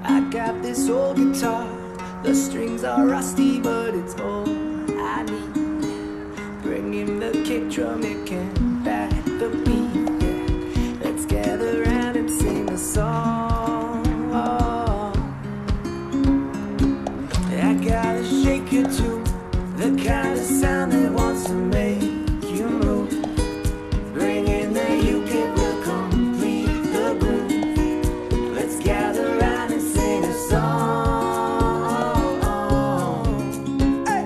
I got this old guitar, the strings are rusty, but it's all I need. Bring in the kick drum, it can back the beat. Yeah. Let's gather round and sing a song. I gotta shake you to the kind of sound that wants to make you move. Bring in the UKIP, we'll complete the groove. Let's gather round and sing a song. Hey!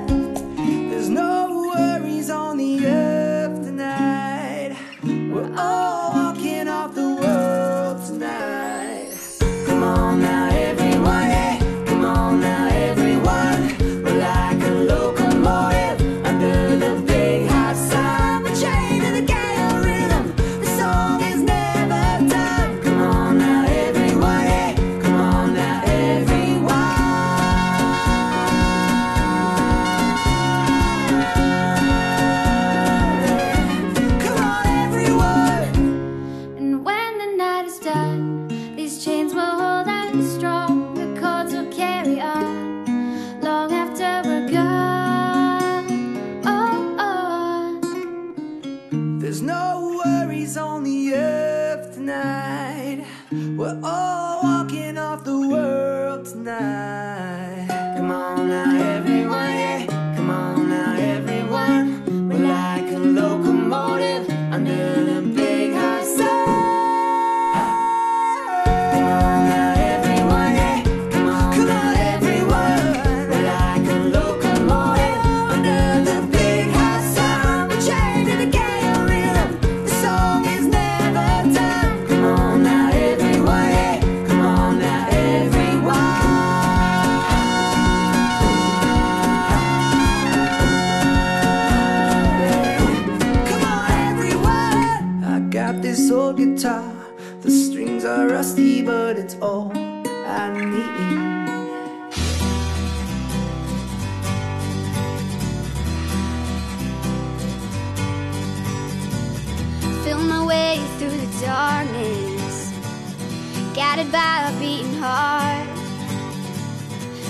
There's no worries on the earth tonight. We're all walking off the world tonight. Come on now, everyone, yeah. Come on now, everyone. We're like a locomotive under the big hot sun. We're chained to the gale rhythm. The song is never done. Come on now, everyone, yeah. Come on now, everyone. Come on, everyone. And when the night is done, these chains will hold out strong. The chords will carry on long after we're gone. Oh, oh. There's no worries on the earth tonight. We're all walking off the world tonight. Come on now, everyone, yeah. Come on now, everyone. We're like a locomotive under the big hot sun. Come on now, everyone, yeah. Come on now, everyone. We're like a locomotive under the big hot sun. We're chained to the gale rhythm. The song is never done. Come on now, everyone, yeah. Come on now, everyone. Come on, everyone. I got this old guitar. The strings are rusty, but it's all I need. Feel my way through the darkness, guided by a beating heart.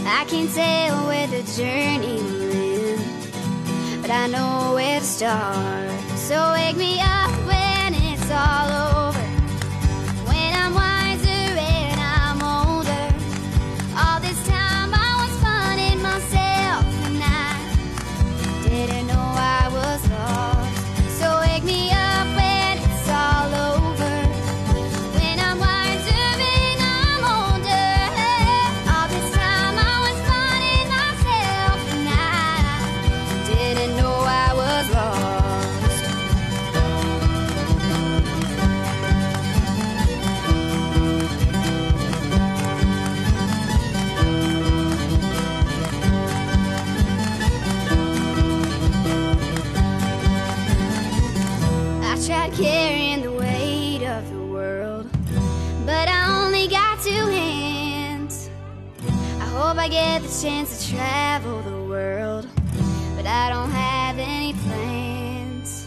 I can't tell where the journey will end, but I know where to start. So wake me up when it's all over, when I'm wiser and I'm older. All this time I was finding myself, and I didn't know I was lost. So wake me up when it's all over, when I'm wiser and I'm older. All this time I was finding myself, and I didn't know I was lost. I tried carrying the weight of the world, but I only got two hands. I hope I get the chance to travel the world, but I don't have any plans.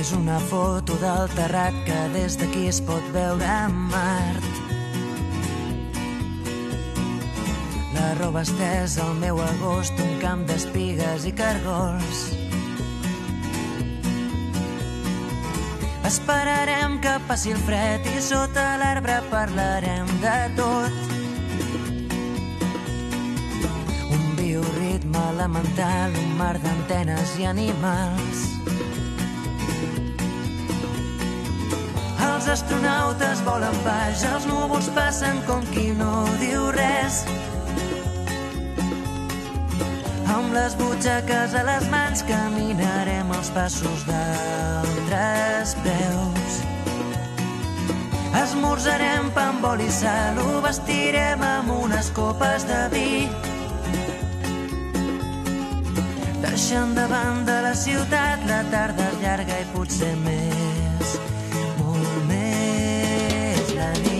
És una foto del terrat que des d'aquí es pot veure a Mart. La roba estesa al meu agost, un camp d'espigues i cargols. Esperarem que passi el fred i sota l'arbre parlarem de tot. Un bioritme elemental, un mar d'antenes i animals. Els astronautes volen baix, els núvols passen com qui no diu res. Amb les butxaques a les mans caminarem els passos d'altres peus. Esmorzarem pa amb oli i sal, ho vestirem amb unes copes de vi. Deixant de banda la ciutat, la tarda és llarga i potser més, molt més la nit.